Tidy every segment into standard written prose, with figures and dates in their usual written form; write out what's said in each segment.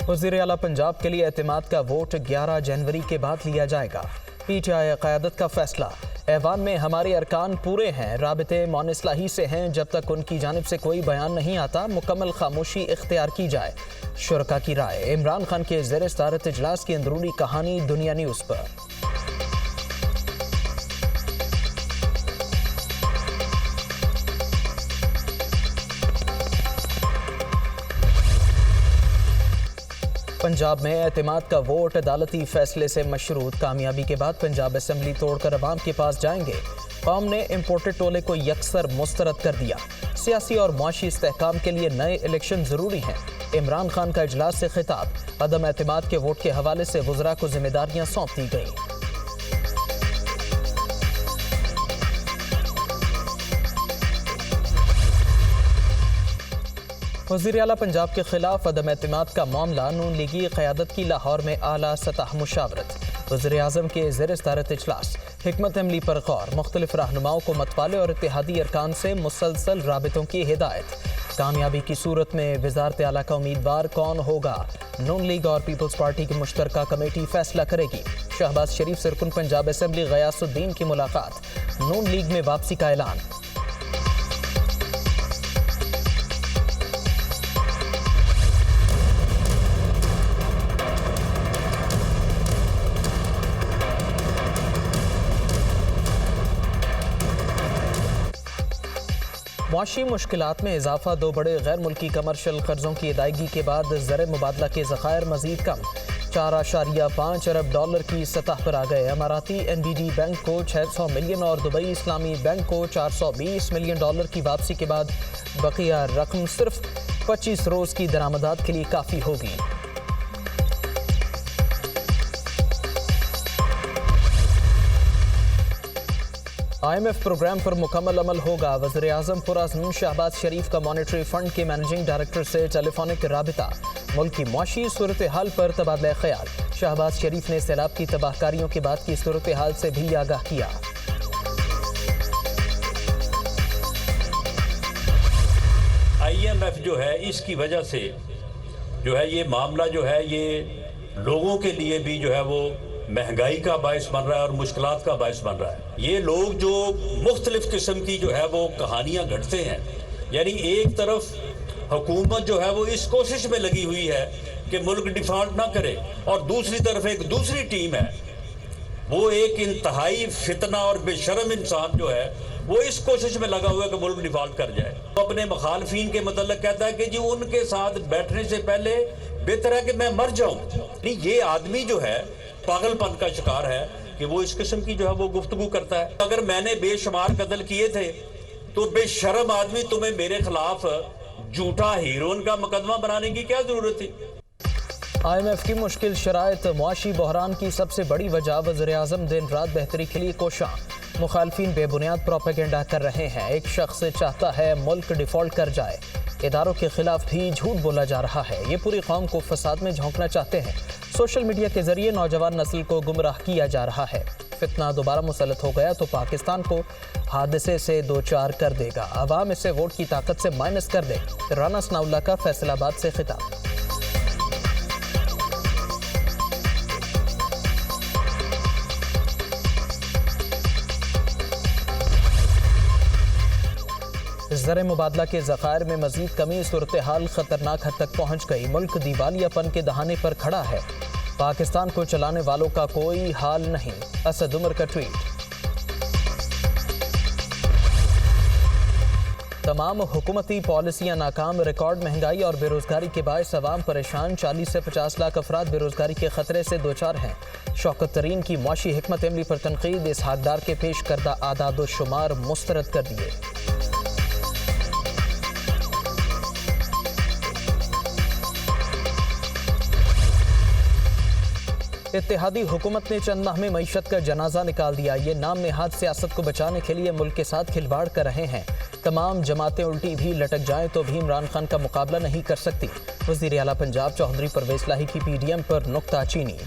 वज़ीर आला पंजाब के लिए एतमाद का वोट 11 जनवरी के बाद लिया जाएगा। PTI क़यादत का फैसला। ऐवान में हमारे अरकान पूरे हैं, राबिते मौन इस्लाही से हैं। जब तक उनकी जानिब से कोई बयान नहीं आता, मुकम्मल खामोशी इख्तियार की जाए। शुरका की राय। इमरान खान के ज़ेर सदारत इजलास की अंदरूनी कहानी दुनिया न्यूज़ पर। पंजाब में एतमाद का वोट अदालती फैसले से मशरूत। कामयाबी के बाद पंजाब असम्बली तोड़कर अवाम के पास जाएंगे। कौम ने इम्पोर्टेड टोले को यकसर मुस्तरद कर दिया। सियासी और मुआशी इस्तेहकाम के लिए नए इलेक्शन ज़रूरी हैं। इमरान खान का इजलास से खिताब। अदम एतमाद के वोट के हवाले से वज़रा को जिम्मेदारियां सौंप दी गई। वज़ीर आला पंजाब के खिलाफ अदम एतमाद का मामला। नून लीगी क़यादत की लाहौर में आला सतह मुशावरत। वज़ीर आज़म के ज़ेर सदारत इजलास। हिकमत अमली पर गौर। मुख्तलिफ रहनुमाओं को मतवाले और इत्तेहादी अरकान से मुसलसल राबितों की हिदायत। कामयाबी की सूरत में वज़ारत आला का उम्मीदवार कौन होगा, नून लीग और पीपल्स पार्टी की मुश्तरका कमेटी फैसला करेगी। शहबाज शरीफ से रुकन पंजाब असम्बली गयासुद्दीन की मुलाकात। नून लीग में वापसी का ऐलान। मुआशी मुश्किलात में इजाफा। दो बड़े गैर मुल्की कमर्शियल कर्जों की अदायगी के बाद ज़र मुबादला के ज़खायर मजीद कम। 4.5 अरब डॉलर की सतह पर आ गए। अमाराती NBD बैंक को 600 मिलियन और दुबई इस्लामी बैंक को 420 मिलियन डॉलर की वापसी के बाद बकिया रकम सिर्फ 25 रोज़ की दरामदात के लिए काफ़ी होगी। IMF प्रोग्राम पर मुकम्मल अमल होगा। वज़ीर आज़म पुरअज़्म शहबाज शरीफ का मॉनेटरी फंड के मैनेजिंग डायरेक्टर से टेलीफोनिक राबिता। मुल्क की मुआशी सूरत हाल पर तबादला ख्याल। शहबाज शरीफ ने सैलाब की तबाहकारियों के बाद की सूरत हाल से भी आगाह किया। IMF जो है इसकी वजह से जो है ये मामला जो है ये लोगों के लिए भी जो है वो महंगाई का बायस बन रहा है और मुश्किलात का बायस बन रहा है। ये लोग जो मुख्तलिफ किस्म की जो है वो कहानियां घड़ते हैं, यानी एक तरफ हुकूमत जो है वो इस कोशिश में लगी हुई है कि मुल्क डिफॉल्ट ना करे, और दूसरी तरफ एक दूसरी टीम है, वो एक इंतहाई फितना और बेशर्म इंसान जो है वो इस कोशिश में लगा हुआ है कि मुल्क डिफॉल्ट कर जाए। तो अपने मुखालफीन के मतलब कहता है कि जी उनके साथ बैठने से पहले बेहतर है कि मैं मर जाऊं। ये आदमी जो है पागलपन का शिकार है कि वो इस किस्म की जो है वो गुफ्तगू करता है। अगर मैंने बेशुमार कत्ल किए थे तो बेशर्म आदमी तुम्हें मेरे खिलाफ झूठा हीरोइन का मुकदमा बनाने की क्या जरूरत थी। IMF की मुश्किल शराइत। मुआशी बहरान की सबसे बड़ी वजह वज़ीर आज़म दिन रात बेहतरी के लिए कोशां। मुखालफीन बेबुनियाद प्रोपेगेंडा कर रहे हैं। एक शख्स चाहता है मुल्क डिफॉल्ट कर जाए। इदारों के खिलाफ भी झूठ बोला जा रहा है। ये पूरी कौम को फसाद में झोंकना चाहते हैं। सोशल मीडिया के जरिए नौजवान नस्ल को गुमराह किया जा रहा है। फितना दोबारा मुसल्लत हो गया तो पाकिस्तान को हादसे से दो चार कर देगा। अवाम इसे वोट की ताकत से माइनस कर दे। राना सनाउल्लाह का फैसलाबाद से खिताब। ज़र मुबादला के ज़खायर में मजीद कमी। सूरत हाल खतरनाक हद तक पहुँच गई। मुल्क दिवालियापन के दहाने पर खड़ा है। पाकिस्तान को चलाने वालों का कोई हाल नहीं। असद उमर का ट्वीट। तमाम हुकूमती पॉलिसियां नाकाम। रिकॉर्ड महंगाई और बेरोजगारी के बायस अवाम परेशान। 40 से 50 लाख अफराद बेरोजगारी के खतरे से दो चार हैं। शौकत तरीन की मुआशी हिकमत अमली पर तनकीद। इसहाक डार के पेश करदा आदाद व शुमार मुस्तरद कर दिए। इत्तेहादी हुकूमत ने चंद माह में मईशत का जनाजा निकाल दिया। ये नाम नेहाद सियासत को बचाने के लिए मुल्क के साथ खिलवाड़ कर रहे हैं। तमाम जमातें उल्टी भी लटक जाएं तो भी इमरान खान का मुकाबला नहीं कर सकती। वज़ीर आला पंजाब चौधरी परवेज़ इलाही की PDM पर नुक्ताचीनी।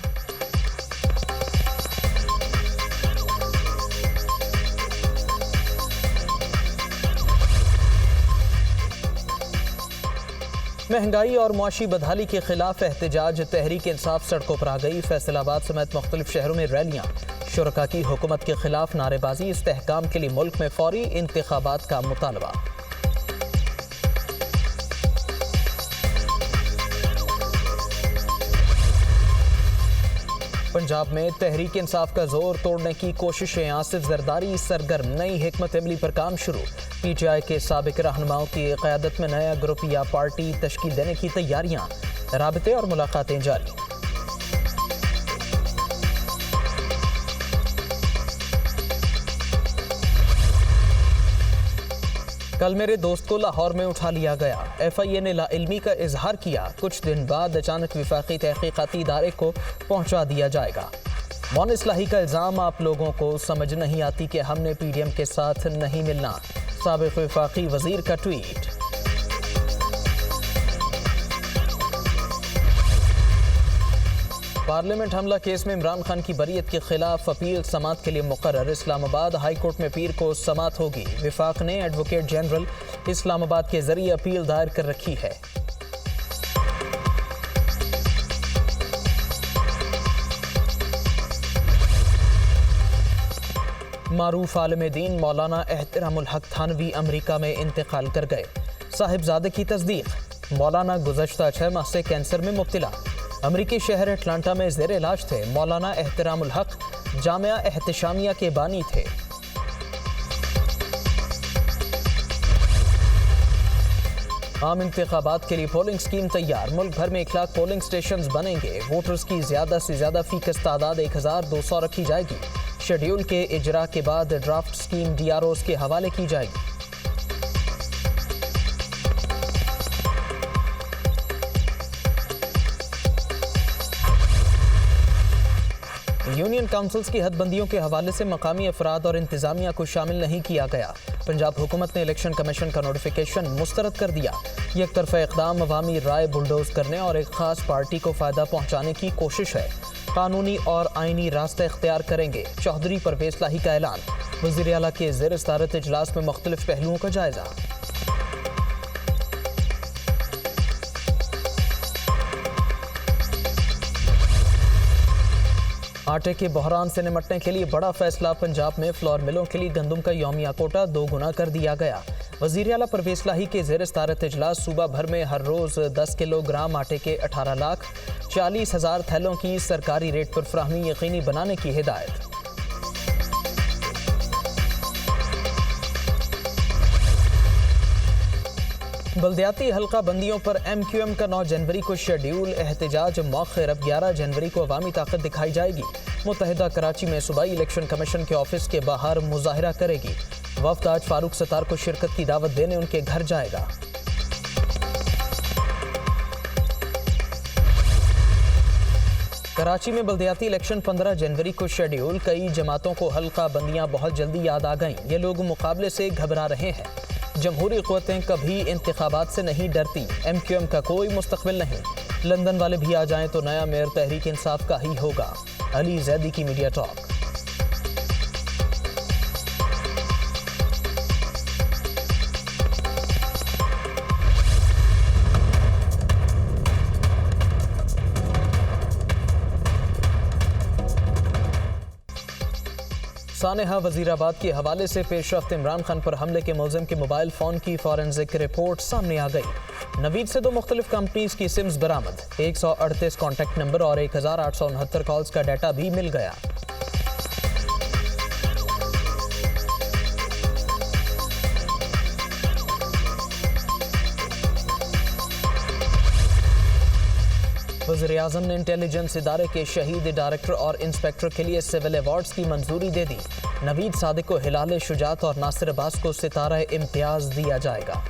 महंगाई और मुआशी बदहाली के खिलाफ एहतजाज, तहरीक इंसाफ सड़कों पर आ गई। फैसलाबाद समेत मुख्तलिफ शहरों में रैलियां, शुरका की हुकूमत के खिलाफ नारेबाजी, इस्तेहकाम के लिए मुल्क में फौरी इंतखाबात का मुतालबा। पंजाब में तहरीक इंसाफ का जोर तोड़ने की कोशिशें, आसिफ जरदारी सरगर्म, नई हिकमत अमली पर काम शुरू। PTI के साबिक रहनुमाओं की क़यादत में नया ग्रुप या पार्टी तश्कील देने की तैयारियां, राबते और मुलाकातें जारी। कल मेरे दोस्त को लाहौर में उठा लिया गया। FIA ने लाइल्मी का इजहार किया। कुछ दिन बाद अचानक वफाकी तहकीकाती इदारे को पहुंचा दिया जाएगा। मौन इस्लाही का इल्ज़ाम, आप लोगों को समझ नहीं आती कि हमने PDM के साथ नहीं मिलना। साबिक वफाकी वजीर का ट्वीट। पार्लियामेंट हमला केस में इमरान खान की बरीयत के खिलाफ अपील समात के लिए मुकर्रर। इस्लामाबाद हाई कोर्ट में पीर को समात होगी। विफाक ने एडवोकेट जनरल इस्लामाबाद के जरिए अपील दायर कर रखी है। मारूफ आलिम दीन मौलाना एहतरामुल हक थानवी अमरीका में इंतकाल कर गए। साहिबजादे की तस्दीक, मौलाना गुज़श्ता 6 माह से कैंसर में मुब्तला। अमरीकी शहर एटलांटा में ज़ेर इलाज थे। मौलाना एहतरामुल हक जामिया एहतशामिया के बानी थे। आम इंतखाबात के लिए पोलिंग स्कीम तैयार। मुल्क भर में 1 लाख पोलिंग स्टेशन बनेंगे। वोटर्स की ज़्यादा से ज़्यादा फीकस तादाद 1200 रखी जाएगी। शेड्यूल के इजरा के बाद ड्राफ्ट स्कीम DROs के हवाले की जाएगी। यूनियन काउंसिल्स की हदबंदियों के हवाले से मकामी अफराद और इंतजामिया को शामिल नहीं किया गया। पंजाब हुकूमत ने इलेक्शन कमीशन का नोटिफिकेशन मुस्तरद कर दिया। एक तरफा इक़दाम अवामी राय बुलडोज करने और एक खास पार्टी को फ़ायदा पहुँचाने की कोशिश है। कानूनी और आइनी रास्ता इख्तियार करेंगे। चौधरी परवेज़ इलाही का ऐलान। वज़ीर आला के ज़ेर सदारत इजलास में मुख्तलिफ पहलुओं का जायजा। आटे के बहरान से निमटने के लिए बड़ा फैसला। पंजाब में फ्लोर मिलों के लिए गंदम का यौमिया कोटा 2 गुना कर दिया गया। वज़ीर आला परवेज़ इलाही के ज़ेर सदारत इजलास सूबा भर में हर रोज़ 10 किलोग्राम आटे के 18,40,000 थैलों की सरकारी रेट पर फराहमी यकीनी बनाने की हिदायत। बल्दियाती हल्का बंदियों पर MQM का 9 जनवरी को शेड्यूल। एहतजाज मौखर। अब 11 जनवरी को अवामी ताकत दिखाई जाएगी। मुत्तहिदा कराची में सूबाई इलेक्शन कमीशन के ऑफिस के बाहर मुजाहिरा करेगी। वफ्द आज फारूक सत्तार को शिरकत की दावत देने उनके घर जाएगा। कराची में बल्दियाती इलेक्शन 15 जनवरी को शेड्यूल। कई जमातों को हल्का बंदियां बहुत जल्दी याद आ गईं। ये लोग मुकाबले से घबरा रहे हैं। जमहूरी क़ुव्वतें कभी इंतखाबात से नहीं डरती। MQM का कोई मुस्तक़बिल नहीं। लंदन वाले भी आ जाएं तो नया मेयर तहरीक इंसाफ का ही होगा। अली जैदी की मीडिया टॉक। सानेहा वजीराबाद के हवाले से पेशरफ्त। इमरान खान पर हमले के मुलजिम के मोबाइल फ़ोन की फॉरेंसिक रिपोर्ट सामने आ गई। नवीद से 2 मुख्तलिफ कंपनीज की सिम्स बरामद। 138 कॉन्टैक्ट नंबर और 1869 कॉल्स का डाटा भी मिल गया। वज़ीर-ए-आज़म ने इंटेलिजेंस इदारे के शहीद डायरेक्टर और इंस्पेक्टर के लिए सिविल अवार्ड्स की मंजूरी दे दी। नवीद सादिक को हिलाल शुजात और नासिर अब्बास को सितारा इम्तियाज दिया जाएगा।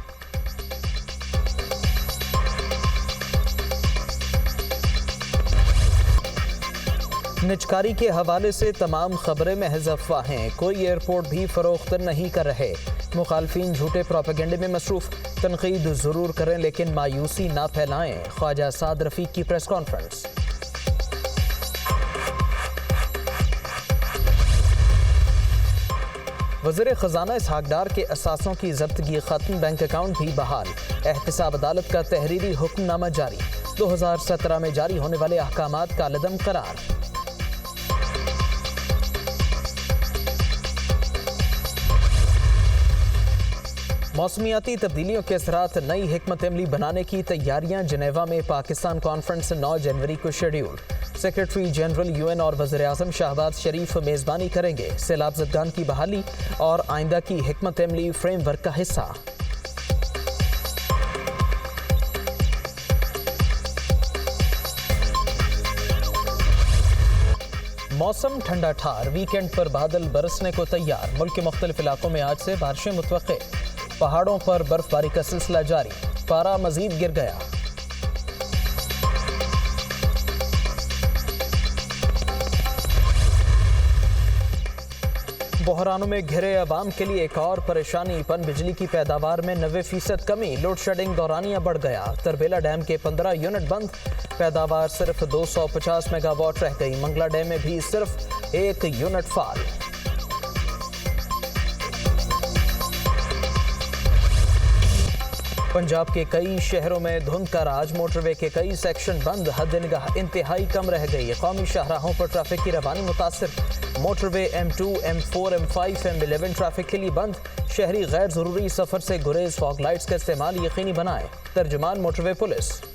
निजकारी के हवाले से तमाम खबरें महज अफवाहें। कोई एयरपोर्ट भी फरोख्त नहीं कर रहे। मुखालफीन झूठे प्रोपेगेंडे में मसरूफ। तनकीद ज़रूर करें लेकिन मायूसी ना फैलाएं। ख्वाजा साद रफ़ीक की प्रेस कॉन्फ्रेंस। वज़ीर ख़ज़ाना इसहाक़ डार के असासों की ज़ब्तगी ख़त्म, बैंक अकाउंट भी बहाल। एहतिसाब अदालत का तहरीरी हुक्मनामा जारी। 2017 में जारी होने वाले अहकामात का लदम करार। मौसमियाती तब्दीलियों के असरात नई हिकमत अमली बनाने की तैयारियां। जनेवा में पाकिस्तान कॉन्फ्रेंस 9 जनवरी को शेड्यूल। सेक्रेटरी जनरल UN और वज़ीर आज़म शहबाज शरीफ मेज़बानी करेंगे। सैलाब ज़दगान की बहाली और आइंदा की हिकमत अमली फ्रेमवर्क का हिस्सा। मौसम ठंडा ठार, वीकेंड पर बादल बरसने को तैयार। मुल्क के मुख्तलिफ इलाकों में आज से बारिशें मुतवक्के। पहाड़ों पर बर्फबारी का सिलसिला जारी। पारा मजीद गिर गया। बहरानों में घिरे अवाम के लिए एक और परेशानी। पन बिजली की पैदावार में 90% कमी। लोड शेडिंग दौरानिया बढ़ गया। तरबेला डैम के 15 यूनिट बंद। पैदावार सिर्फ 250 मेगावाट रह गई। मंगला डैम में भी सिर्फ 1 यूनिट फाल। पंजाब के कई शहरों में धुंध का राज। मोटरवे के कई सेक्शन बंद। हद निगाह इंतहाई कम रह गई। कौमी शाहराहों पर ट्रैफिक की रवानी मुतासिर। Motorway M2, M4, M5, M11 traffic के लिए बंद। शहरी गैर जरूरी सफर से गुरेज। फॉग लाइट्स का इस्तेमाल यकीनी बनाएं। तर्जुमान मोटरवे पुलिस।